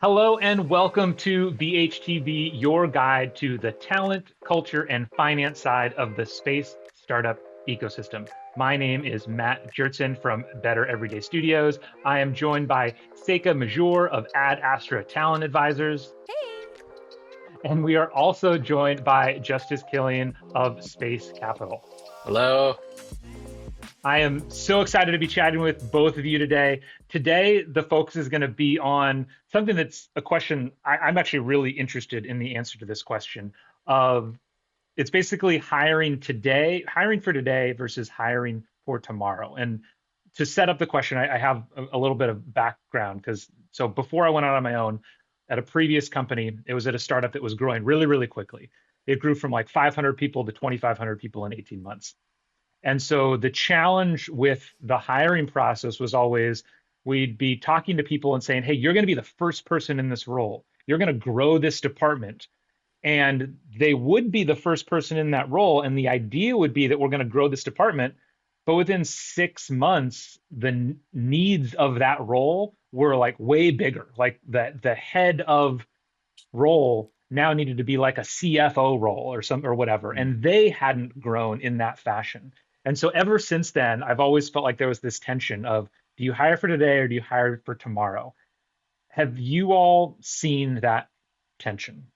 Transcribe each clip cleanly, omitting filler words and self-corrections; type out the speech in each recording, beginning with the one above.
Hello and welcome to VHTB, your guide to the talent, culture, and finance side of the space startup ecosystem. My name is Matt Jertson from Better Everyday Studios. I am joined by Seika Major of Ad Astra Talent Advisors, Hey. and we are also joined by Justice Killian of Space Capital. Hello. I am so excited to be chatting with both of you today. Today, the focus is going to be on something that's a question I'm actually really interested in the answer to this question of it's basically hiring today, hiring for today versus hiring for tomorrow. And to set up the question, I have a little bit of background because so before I went out on my own at a previous company, it was at a startup that was growing really, really quickly. It grew from like 500 people to 2,500 people in 18 months. And so the challenge with the hiring process was always we'd be talking to people and saying, hey, you're going to be the first person in this role. You're going to grow this department. And they would be the first person in that role. And the idea would be that we're going to grow this department. But within 6 months, the needs of that role were like way bigger. Like the head of role now needed to be like a CFO role or some or whatever, and they hadn't grown in that fashion. And so ever since then, I've always felt like there was this tension of do you hire for today or do you hire for tomorrow? Have you all seen that tension?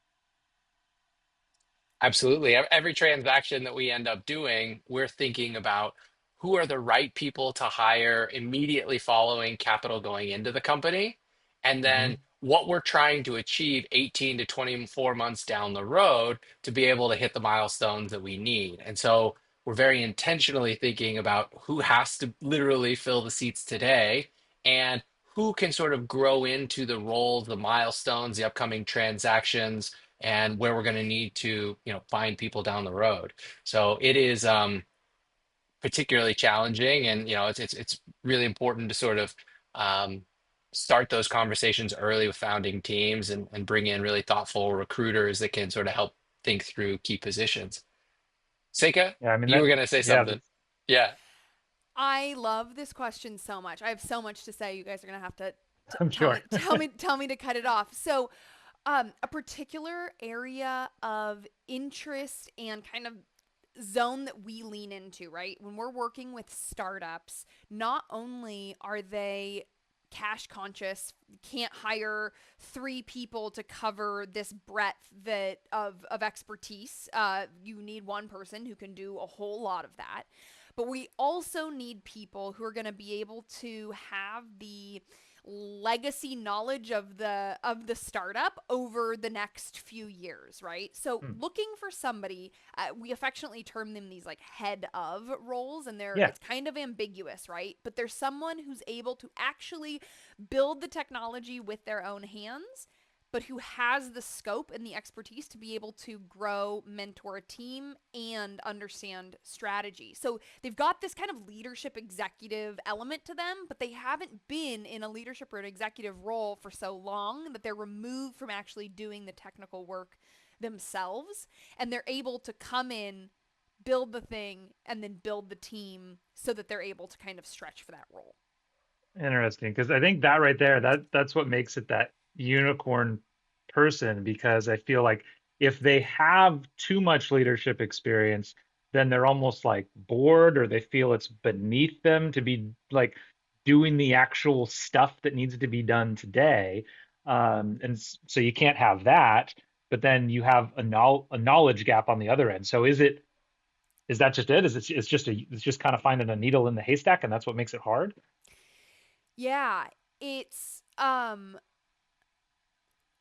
Absolutely. Every transaction that we end up doing, we're thinking about who are the right people to hire immediately following capital going into the company, and then Hmm. what we're trying to achieve 18 to 24 months down the road to be able to hit the milestones that we need. And so we're very intentionally thinking about who has to literally fill the seats today and who can sort of grow into the roles, the milestones, the upcoming transactions and where we're going to need to find people down the road. So it is particularly challenging, and it's really important to sort of um, start those conversations early with founding teams and bring in really thoughtful recruiters that can sort of help think through key positions. Seika, Yeah, I mean you that. were going to say Yeah, something. Yeah. I love this question so much. I have so much to say. You guys are gonna have to I'm tell sure. me, tell me to cut it off. So, a particular area of interest and kind of zone that we lean into, right? When we're working with startups, not only are they cash conscious, can't hire three people to cover this breadth that of expertise. You need one person who can do a whole lot of that. But we also need people who are going to be able to have the legacy knowledge of the startup over the next few years, right? So Hmm. looking for somebody, we affectionately term them these like head of roles, and they're Yeah, it's kind of ambiguous, right? But there's someone who's able to actually build the technology with their own hands, but who has the scope and the expertise to be able to grow, mentor a team, and understand strategy. So they've got this kind of leadership executive element to them, but they haven't been in a leadership or an executive role for so long that they're removed from actually doing the technical work themselves. And they're able to come in, build the thing, and then build the team so that they're able to kind of stretch for that role. interesting. Because I think that right there, that's what makes it that unicorn person. Because I feel like if they have too much leadership experience, then they're almost like bored or they feel it's beneath them to be like doing the actual stuff that needs to be done today. So you can't have that, but then you have a knowledge gap on the other end. So is that just it? Is it's just kind of finding a needle in the haystack and that's what makes it hard? Yeah, it's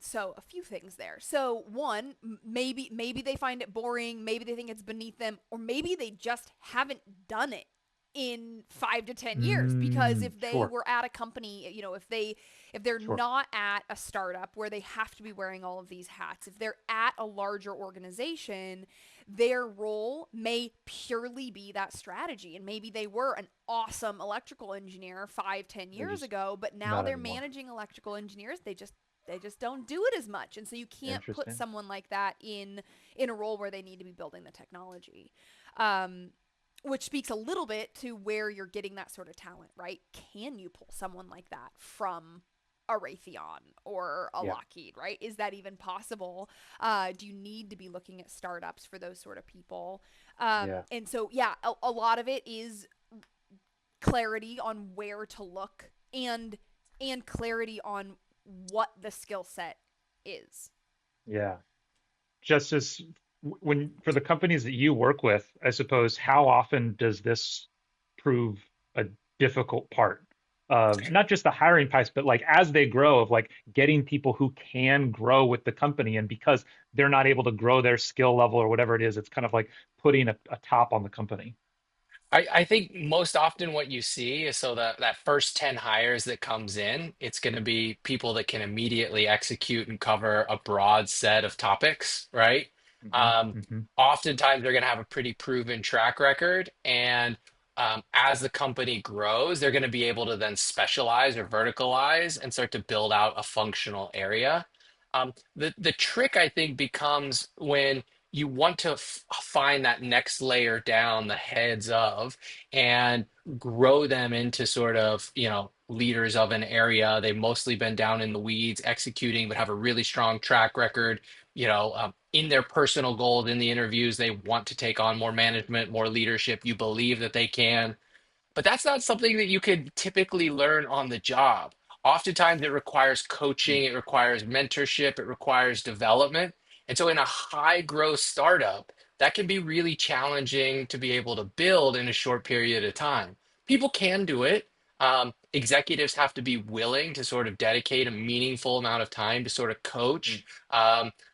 so a few things there. So one, maybe they find it boring, maybe they think it's beneath them, or maybe they just haven't done it in 5 to 10 years, because Mm, if they sure, were at a company, if they're sure. not at a startup where they have to be wearing all of these hats, if they're at a larger organization, their role may purely be that strategy, and maybe they were an awesome electrical engineer 5, 10 years There's ago, but now not they're anymore. managing electrical engineers. They just don't do it as much, and so you can't put Interesting. someone like that in a role where they need to be building the technology. um, which speaks a little bit to where you're getting that sort of talent, right? Can you pull someone like that from a Raytheon or a Yeah. Lockheed, right? Is that even possible? Do you need to be looking at startups for those sort of people? Yeah. And so, yeah, a lot of it is clarity on where to look and clarity on what the skill set is. Yeah. Just as when for the companies that you work with, I suppose, how often does this prove a difficult part of not just the hiring pipes, but like as they grow, of like getting people who can grow with the company, and because they're not able to grow their skill level or whatever it is, it's kind of like putting a top on the company. I think most often what you see is so that first 10 hires that comes in, it's going to be people that can immediately execute and cover a broad set of topics, right? Hmm. Um, Hmm. Oftentimes they're going to have a pretty proven track record. And as the company grows, they're going to be able to then specialize or verticalize and start to build out a functional area. The trick, I think, becomes when you want to find that next layer down the heads of and grow them into sort of leaders of an area. They've mostly been down in the weeds executing but have a really strong track record, in their personal goals, in the interviews they want to take on more management, more leadership. You believe that they can, but that's not something that you could typically learn on the job. Oftentimes, it requires coaching, it requires mentorship, it requires development. And so, in a high growth startup, that can be really challenging to be able to build in a short period of time. People can do it. Executives have to be willing to sort of dedicate a meaningful amount of time to sort of coach.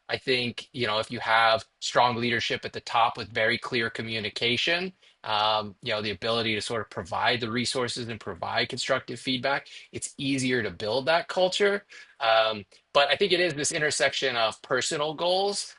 I think, if you have strong leadership at the top with very clear communication, the ability to sort of provide the resources and provide constructive feedback, it's easier to build that culture. Um, but I think it is this intersection of personal goals,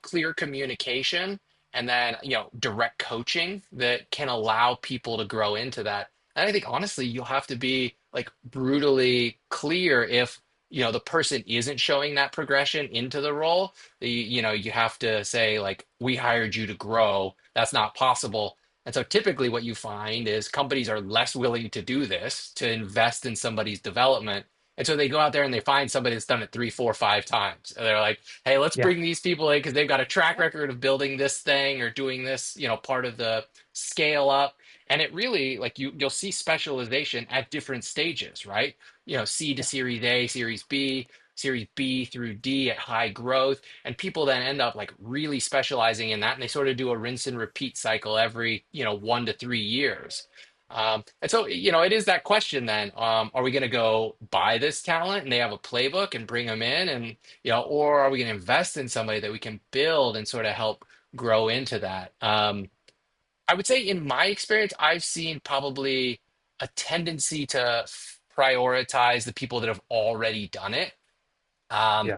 clear communication, and then, direct coaching that can allow people to grow into that. And I think honestly, you'll have to be like brutally clear if, the person isn't showing that progression into the role. You have to say, like, we hired you to grow. That's not possible. And so typically what you find is companies are less willing to do this, to invest in somebody's development. And so they go out there and they find somebody that's done it three, four, five times. And they're like, hey, let's Yeah. bring these people in because they've got a track Yep. record of building this thing or doing this, part of the scale up. And it really, like, you'll see specialization at different stages, right? C to Yeah. Series A, Series B, Series B through D at high growth, and people then end up like really specializing in that, and they sort of do a rinse and repeat cycle every 1 to 3 years. And so it is that question then, are we going to go buy this talent and they have a playbook and bring them in, and or are we going to invest in somebody that we can build and sort of help grow into that? I would say in my experience, I've seen probably a tendency to prioritize the people that have already done it. Um, Yeah.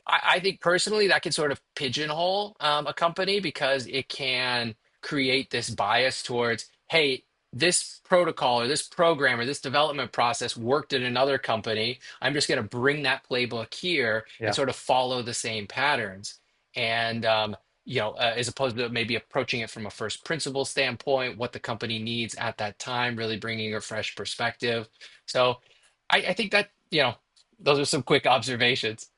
I think personally that can sort of pigeonhole a company because it can create this bias towards, hey, this protocol or this program or this development process worked at another company. I'm just going to bring that playbook here and Yeah. sort of follow the same patterns. And, as opposed to maybe approaching it from a first principle standpoint, what the company needs at that time, really bringing a fresh perspective. So I think that, those are some quick observations.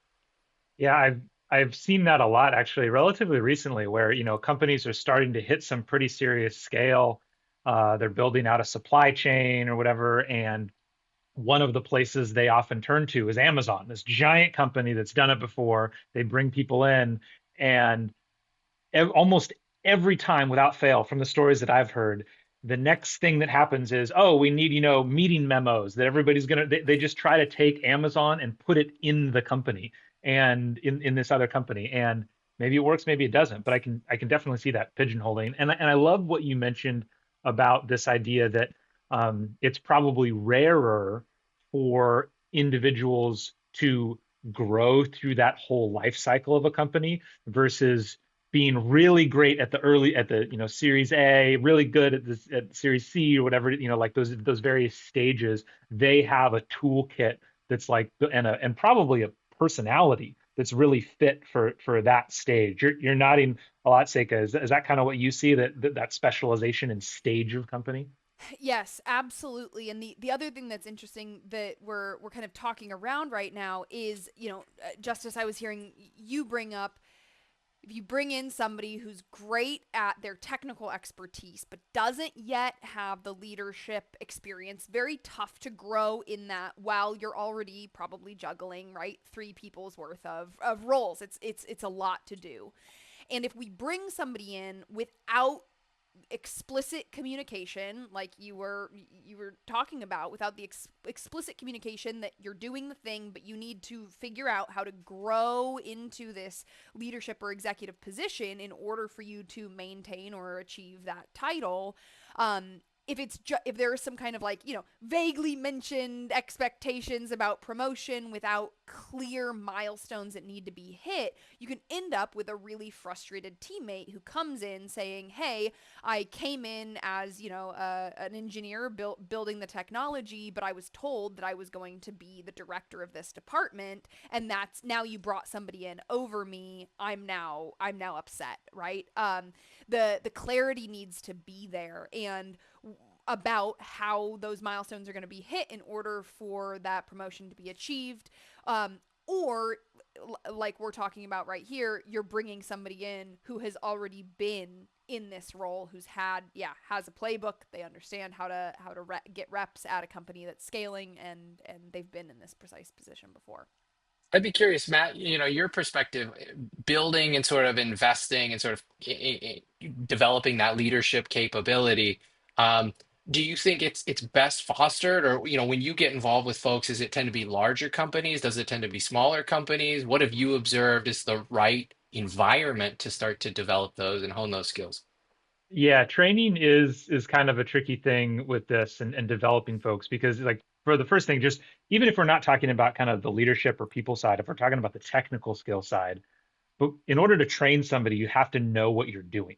Yeah, I've seen that a lot actually, relatively recently, where companies are starting to hit some pretty serious scale. They're building out a supply chain or whatever, and one of the places they often turn to is Amazon, this giant company that's done it before. They bring people in, and almost every time without fail from the stories that I've heard, the next thing that happens is, oh, we need, meeting memos that everybody's gonna, they just try to take Amazon and put it in the company and in this other company. And maybe it works, maybe it doesn't, but I can definitely see that pigeonholing. And I love what you mentioned about this idea that it's probably rarer for individuals to grow through that whole life cycle of a company versus being really great at the Series A, really good at Series C or whatever, like those various stages. They have a toolkit that's like and probably a personality that's really fit for that stage. You're nodding a lot, Seika. Is that kind of what you see, that specialization and stage of company? Yes, absolutely. And the other thing that's interesting that we're kind of talking around right now is, just as I was hearing you bring up, if you bring in somebody who's great at their technical expertise but doesn't yet have the leadership experience, very tough to grow in that while you're already probably juggling, right, three people's worth of roles. It's a lot to do. And if we bring somebody in without explicit communication, like you were talking about, without the explicit communication that you're doing the thing but you need to figure out how to grow into this leadership or executive position in order for you to maintain or achieve that title. If there is some kind of, like, vaguely mentioned expectations about promotion without clear milestones that need to be hit, you can end up with a really frustrated teammate who comes in saying, hey, I came in as, an engineer building the technology, but I was told that I was going to be the director of this department, and that's now you brought somebody in over me. I'm now upset, right? The clarity needs to be there, and about how those milestones are going to be hit in order for that promotion to be achieved. Or like we're talking about right here, you're bringing somebody in who has already been in this role, who's has a playbook. They understand how to get reps at a company that's scaling, and they've been in this precise position before. I'd be curious, Matt, your perspective, building and sort of investing and sort of developing that leadership capability. Um, do you think it's best fostered, or when you get involved with folks, does it tend to be larger companies? Does it tend to be smaller companies? What have you observed is the right environment to start to develop those and hone those skills? Yeah, training is kind of a tricky thing with this and developing folks because, like, for the first thing, just even if we're not talking about kind of the leadership or people side, if we're talking about the technical skill side, but in order to train somebody, you have to know what you're doing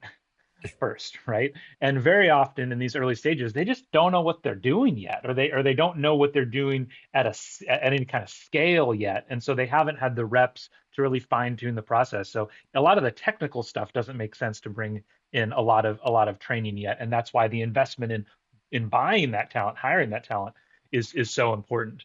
first, right? And very often in these early stages, they just don't know what they're doing yet, or they don't know what they're doing at any kind of scale yet, and so they haven't had the reps to really fine tune the process. So a lot of the technical stuff doesn't make sense to bring in a lot of training yet, and that's why the investment in buying that talent, hiring that talent is so important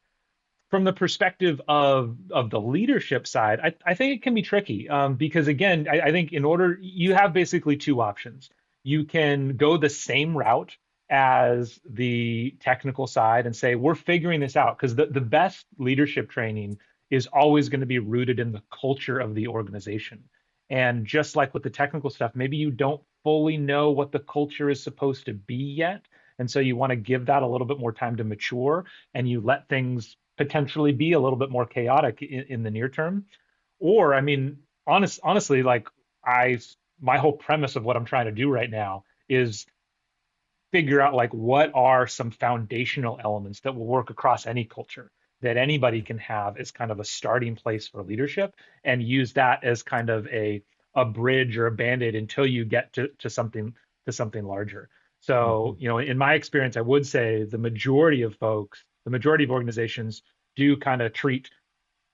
from the perspective of the leadership side, I think it can be tricky because again, I think in order you have basically two options. You can go the same route as the technical side and say we're figuring this out because the best leadership training is always going to be rooted in the culture of the organization. And just like with the technical stuff, maybe you don't fully know what the culture is supposed to be yet. And so you want to give that a little bit more time to mature and you let things potentially be a little bit more chaotic in the near term. Or, I mean, honestly, like I, my whole premise of what I'm trying to do right now is figure out like what are some foundational elements that will work across any culture that anybody can have as kind of a starting place for leadership and use that as kind of a bridge or a band-aid until you get to something larger. So, Mhm. in my experience, I would say the majority of folks, the majority of organizations do kind of treat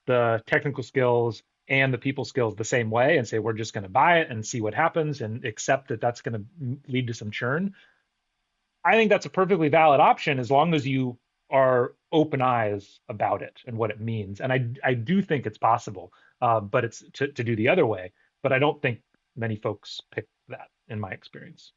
the technical skills and the people skills the same way and say we're just going to buy it and see what happens and accept that that's going to lead to some churn. I think that's a perfectly valid option as long as you are open eyes about it and what it means. And I do think it's possible, but it's to do the other way. But I don't think many folks pick that in my experience.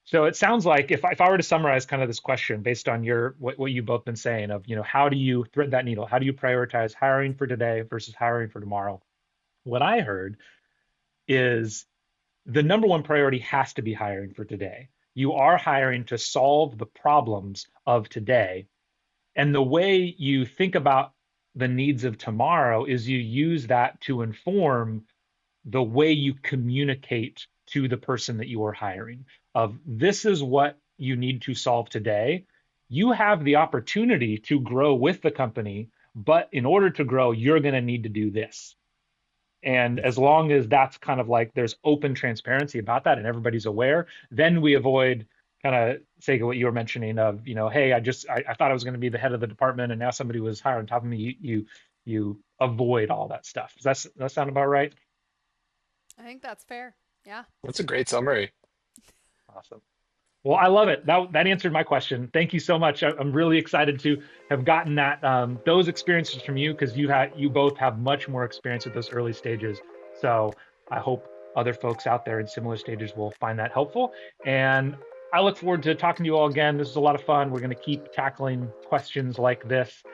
So it sounds like if I were to summarize kind of this question based on what you've both been saying of, how do you thread that needle? How do you prioritize hiring for today versus hiring for tomorrow? What I heard is the number one priority has to be hiring for today. You are hiring to solve the problems of today. And the way you think about the needs of tomorrow is you use that to inform the way you communicate to the person that you are hiring of this is what you need to solve today. You have the opportunity to grow with the company, but in order to grow, you're going to need to do this. And as long as that's kind of like there's open transparency about that and everybody's aware, then we avoid kind of say what you were mentioning of, hey, I thought I was going to be the head of the department and now somebody was hired on top of me. You avoid all that stuff. Does that sound about right? I think that's fair. Yeah. That's a great summary. Awesome. Well, I love it. That answered my question. Thank you so much. I'm really excited to have gotten that those experiences from you because you both have much more experience at those early stages. So I hope other folks out there in similar stages will find that helpful. And I look forward to talking to you all again. This is a lot of fun. We're going to keep tackling questions like this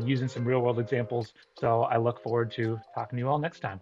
using some real world examples. So I look forward to talking to you all next time.